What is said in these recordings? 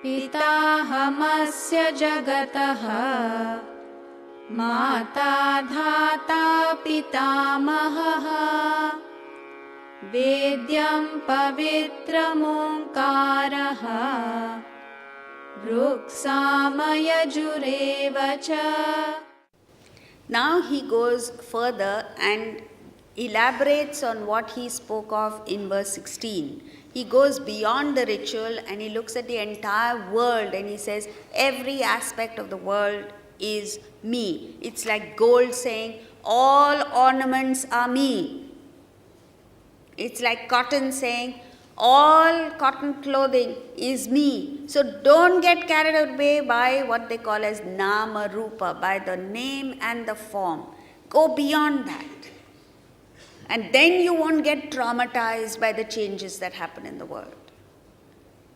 पिताहमस्य जगतः माता धाता पितामहः वेद्यं पवित्रमोङ्कारः ऋक्सामयजुरेव च. Now he goes further and elaborates on what he spoke of in verse 16. He goes beyond the ritual and he looks at the entire world and he says, every aspect of the world is me. It's like gold saying, all ornaments are me. It's like cotton saying, all cotton clothing is me. So don't get carried away by what they call as nama rupa, by the name and the form. Go beyond that. And then you won't get traumatized by the changes that happen in the world.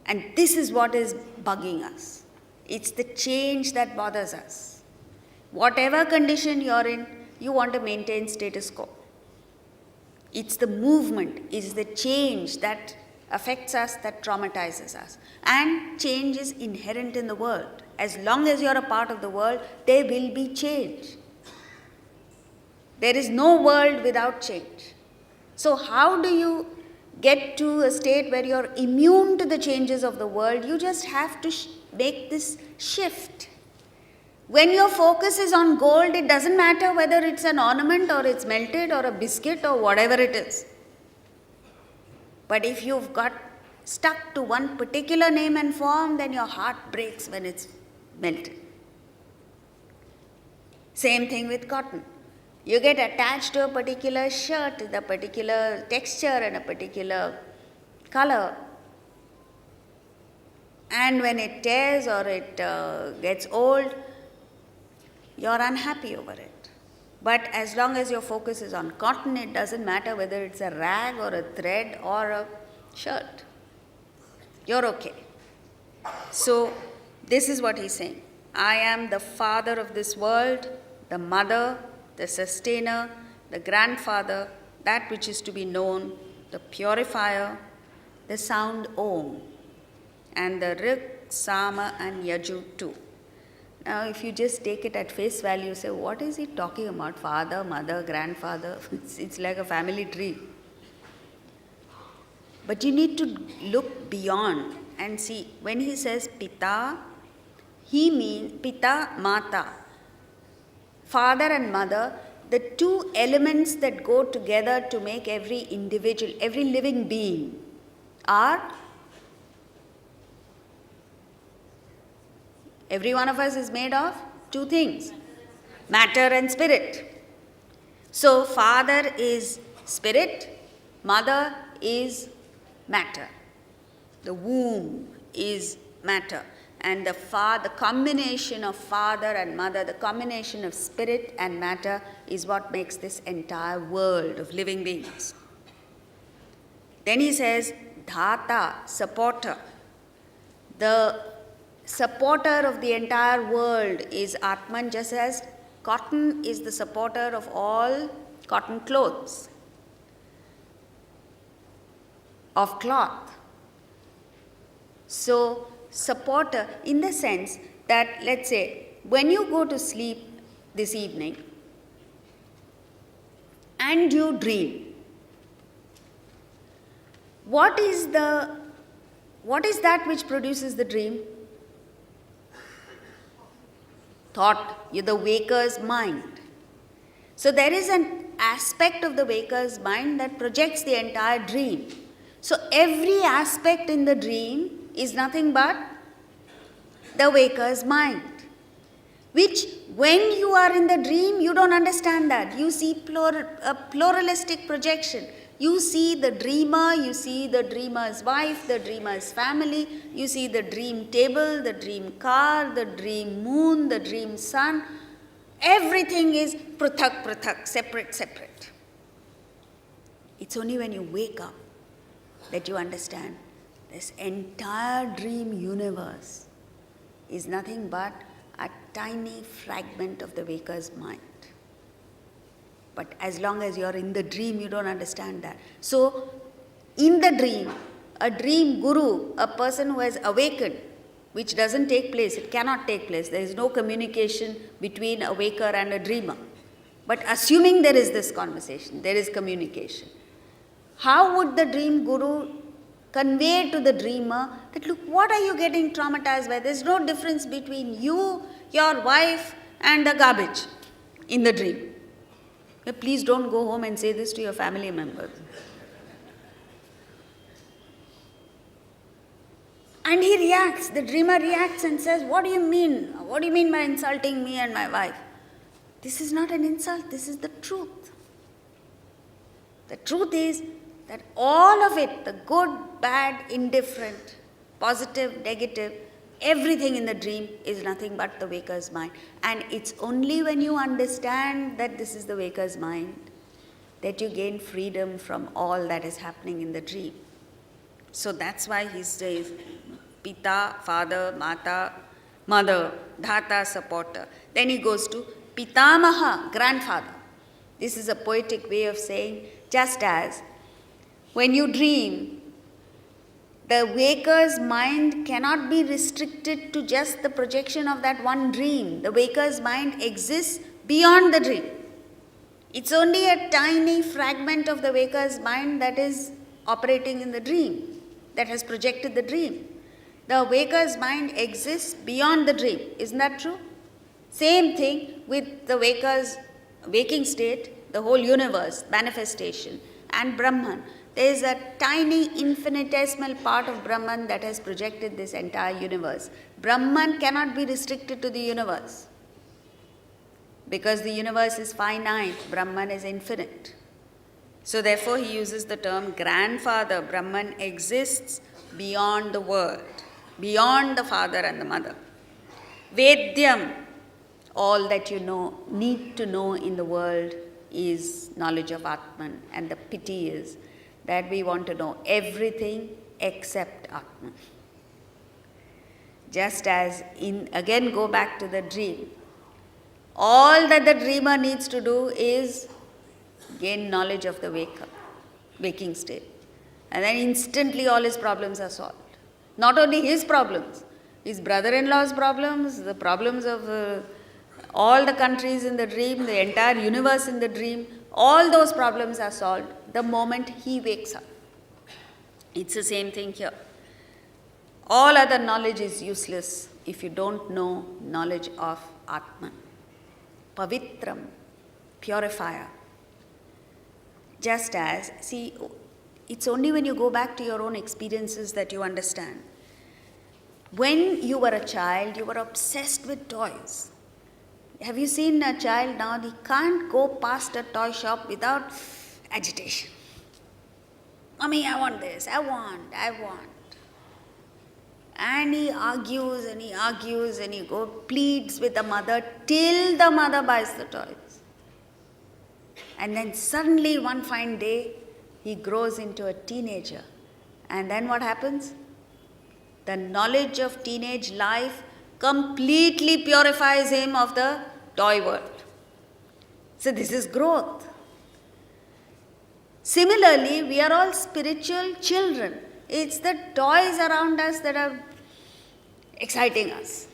And this is what is bugging us. It's the change that bothers us. Whatever condition you're in, you want to maintain status quo. It's the movement, it's the change that affects us, that traumatizes us. And change is inherent in the world. As long as you're a part of the world, there will be change. There is no world without change. So how do you get to a state where you're immune to the changes of the world? You just have to make this shift. When your focus is on gold, it doesn't matter whether it's an ornament or it's melted or a biscuit or whatever it is. But if you've got stuck to one particular name and form, then your heart breaks when it's melted. Same thing with cotton. You get attached to a particular shirt, the particular texture and a particular color. And when it tears or it gets old, you're unhappy over it. But as long as your focus is on cotton, it doesn't matter whether it's a rag or a thread or a shirt. You're okay. So this is what he's saying. I am the father of this world, the mother, the sustainer, the grandfather, that which is to be known, the purifier, the sound Om, and the Rik, Sama and Yaju too. Now, if you just take it at face value, say, what is he talking about? Father, mother, grandfather? It's like a family tree. But you need to look beyond and see. When he says Pita, he means Pita, Mata. Father and mother, the two elements that go together to make every individual, every living being are every one of us is made of two things, matter and spirit. So, father is spirit, mother is matter. The womb is matter. And the combination of father and mother, the combination of spirit and matter is what makes this entire world of living beings. Then he says, Dhata, supporter. The supporter of the entire world is Atman, just as cotton is the supporter of all cotton clothes, of cloth. So, supporter in the sense that, let's say, when you go to sleep this evening and you dream, what is that which produces the dream? Thought, the waker's mind. So there is an aspect of the waker's mind that projects the entire dream. So every aspect in the dream is nothing but the waker's mind, which when you are in the dream, you don't understand that. You see a pluralistic projection. You see the dreamer, you see the dreamer's wife, the dreamer's family, you see the dream table, the dream car, the dream moon, the dream sun. Everything is prathak, separate. It's only when you wake up that you understand this entire dream universe is nothing but a tiny fragment of the waker's mind. But as long as you're in the dream, you don't understand that. So, in the dream, a dream guru, a person who has awakened, which doesn't take place. It cannot take place. There is no communication between a waker and a dreamer. But assuming there is this conversation, there is communication, how would the dream guru convey to the dreamer that, look, what are you getting traumatized by? There's no difference between you, your wife, and the garbage in the dream. Please don't go home and say this to your family members. And he reacts, the dreamer reacts and says, what do you mean? What do you mean by insulting me and my wife? This is not an insult, this is the truth. The truth is that all of it, the good, bad, indifferent, positive, negative, everything in the dream is nothing but the waker's mind. And it's only when you understand that this is the waker's mind that you gain freedom from all that is happening in the dream. So that's why he says, Pita, father, Mata, mother, Dhata, supporter. Then he goes to Pitamaha, grandfather. This is a poetic way of saying, just as when you dream, the waker's mind cannot be restricted to just the projection of that one dream. The waker's mind exists beyond the dream. It's only a tiny fragment of the waker's mind that is operating in the dream, that has projected the dream. The waker's mind exists beyond the dream. Isn't that true? Same thing with the waker's waking state, the whole universe, manifestation, and Brahman. There is a tiny infinitesimal part of Brahman that has projected this entire universe. Brahman cannot be restricted to the universe. Because the universe is finite, Brahman is infinite. So therefore he uses the term grandfather. Brahman exists beyond the world, beyond the father and the mother. Vedyam, all that you know, need to know in the world is knowledge of Atman. And the pity is that we want to know everything except Atman. Just as again go back to the dream. All that the dreamer needs to do is gain knowledge of the waking state. And then instantly all his problems are solved. Not only his problems, his brother-in-law's problems, the problems of all the countries in the dream, the entire universe in the dream, all those problems are solved the moment he wakes up. It's the same thing here. All other knowledge is useless if you don't know knowledge of Atman. Pavitram, purifier. Just as, see, it's only when you go back to your own experiences that you understand. When you were a child, you were obsessed with toys. Have you seen a child now? He can't go past a toy shop without agitation. Mommy, I want this, I want. And he argues and he pleads with the mother till the mother buys the toys. And then suddenly one fine day, he grows into a teenager. And then what happens? The knowledge of teenage life completely purifies him of the toy world. So this is growth. Similarly, we are all spiritual children. It's the toys around us that are exciting us.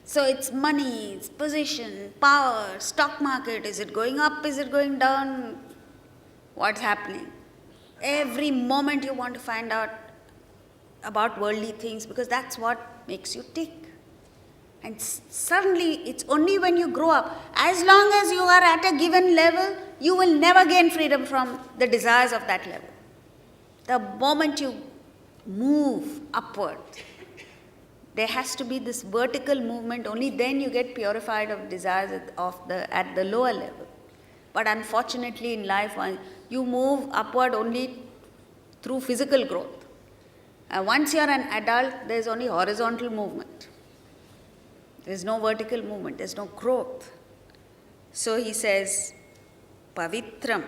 So it's money, it's position, power, stock market. Is it going up? Is it going down? What's happening? Every moment you want to find out about worldly things because that's what makes you tick. And suddenly, it's only when you grow up, as long as you are at a given level, you will never gain freedom from the desires of that level. The moment you move upward, there has to be this vertical movement, only then you get purified of desires at the lower level. But unfortunately in life, you move upward only through physical growth. Once you are an adult, there is only horizontal movement. There is no vertical movement, there is no growth. So he says, Pavitram.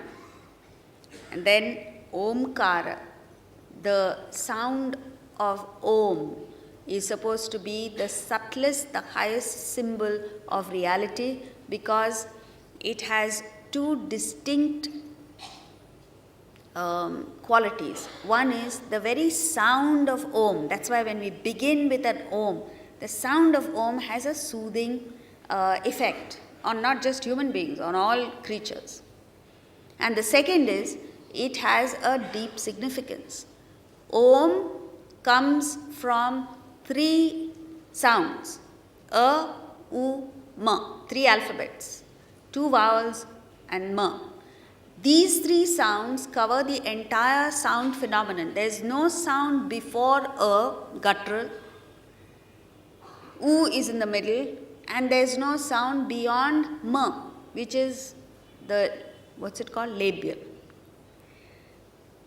And then Omkara, the sound of Om, is supposed to be the subtlest, the highest symbol of reality because it has two distinct qualities. One is the very sound of Om. That's why when we begin with an Om, the sound of Om has a soothing effect on not just human beings, on all creatures. And the second is, it has a deep significance. Om comes from three sounds: A, U, Ma, three alphabets, two vowels and Ma. These three sounds cover the entire sound phenomenon. There is no sound before A, guttural, U is in the middle, and there is no sound beyond Ma, which is the, labial.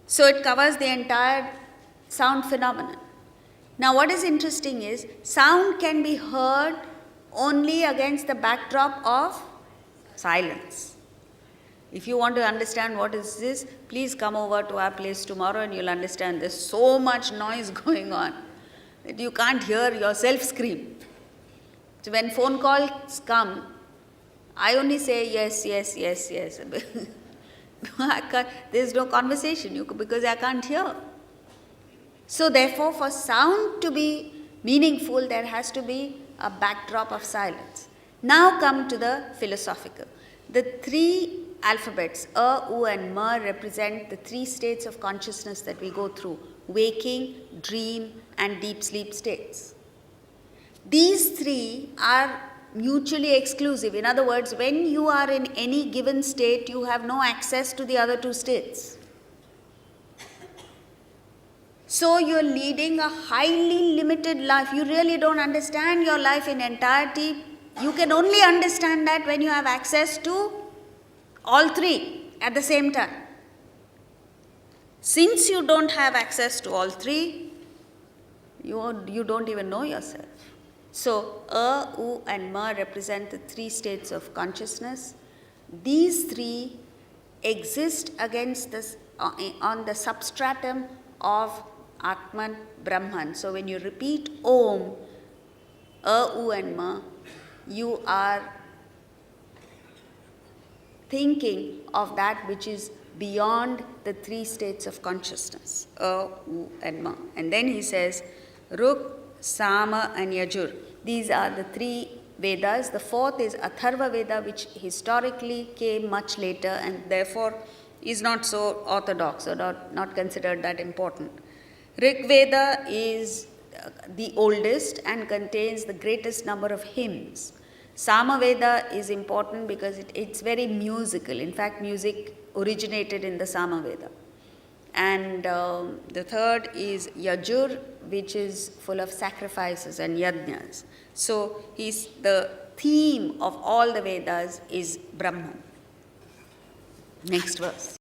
So it covers the entire sound phenomenon. Now what is interesting is, sound can be heard only against the backdrop of silence. If you want to understand what is this, please come over to our place tomorrow and you'll understand there's so much noise going on that you can't hear yourself scream. So when phone calls come, I only say yes, yes, yes, yes. There's no conversation because I can't hear. So therefore, for sound to be meaningful, there has to be a backdrop of silence. Now come to the philosophical. The three alphabets, A, U and Ma, represent the three states of consciousness that we go through: waking, dream and deep sleep states. These three are mutually exclusive. In other words, when you are in any given state, you have no access to the other two states. So you're leading a highly limited life. You really don't understand your life in entirety. You can only understand that when you have access to all three at the same time. Since you don't have access to all three, you don't even know yourself. So, A, U and Ma represent the three states of consciousness. These three exist against this, on the substratum of Atman, Brahman. So, when you repeat Om, A, U and Ma, you are thinking of that which is beyond the three states of consciousness, A, U and Ma. And then he says, Ruk, Sama and Yajur. These are the three Vedas. The fourth is Atharva Veda, which historically came much later and therefore is not so orthodox or not considered that important. Rig Veda is the oldest and contains the greatest number of hymns. Samaveda is important because it's very musical. In fact, music originated in the Samaveda. And the third is Yajur, which is full of sacrifices and yajnas. So the theme of all the Vedas is Brahman. Next verse.